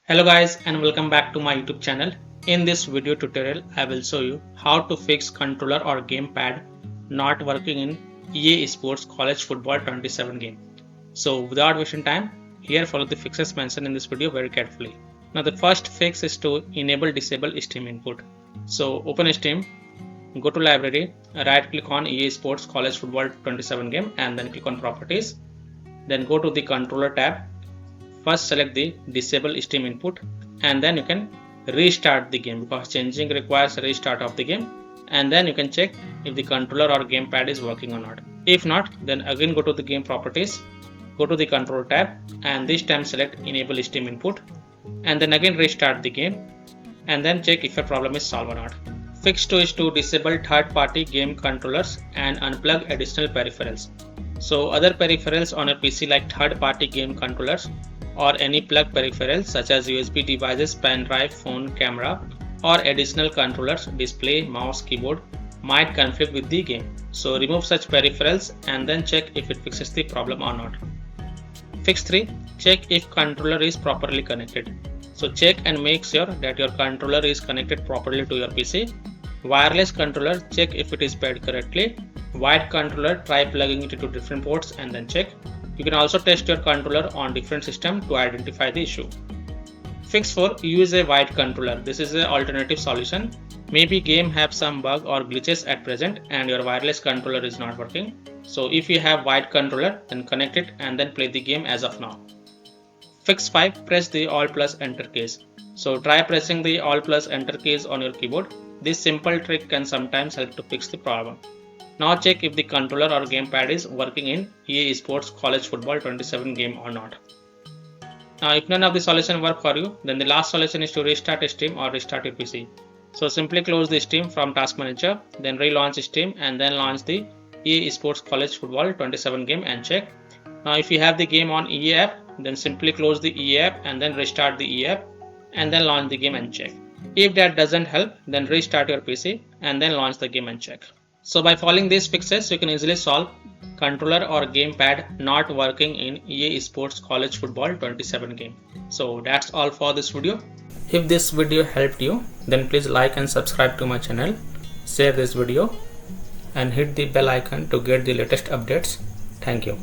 Hello guys and welcome back to my YouTube channel. In this video tutorial I will show you how to fix controller or gamepad not working in EA Sports College Football 27 game. So without wasting time, here follow the fixes mentioned in this video very carefully. Now the first fix is to enable disable Steam input. So open Steam, go to library, right click on EA Sports College Football 27 game and then click on properties. Then go to the controller tab. First select the disable Steam input and then you can restart the game because changing requires a restart of the game, and then you can check if the controller or gamepad is working or not. If not, then again go to the game properties, go to the control tab and this time select enable Steam input and then again restart the game and then check if your problem is solved or not. Fix 2 is to disable third-party game controllers and unplug additional peripherals. So other peripherals on your PC like third-party game controllers or any plug peripherals such as USB devices, pen drive, phone, camera or additional controllers, display, mouse, keyboard might conflict with the game. So remove such peripherals and then check if it fixes the problem or not. Fix 3. Check if controller is properly connected. So check and make sure that your controller is connected properly to your PC. Wireless controller, check if it is paired correctly. Wired controller, try plugging it into different ports and then check. You can also test your controller on different systems to identify the issue. Fix 4. Use a wired controller. This is an alternative solution. Maybe game have some bug or glitches at present and your wireless controller is not working. So if you have wired controller, then connect it and then play the game as of now. Fix 5. Press the Alt plus Enter keys. So try pressing the Alt plus Enter keys on your keyboard. This simple trick can sometimes help to fix the problem. Now check if the controller or gamepad is working in EA Sports College Football 27 game or not. Now if none of the solution work for you, then the last solution is to restart Steam or restart your PC. So simply close the Steam from Task Manager, then relaunch Steam and then launch the EA Sports College Football 27 game and check. Now if you have the game on EA app, then simply close the EA app and then restart the EA app and then launch the game and check. If that doesn't help, then restart your PC and then launch the game and check. So by following these fixes, you can easily solve controller or gamepad not working in EA Sports College Football 27 game. So that's all for this video. If this video helped you, then please like and subscribe to my channel, share this video and hit the bell icon to get the latest updates. Thank you.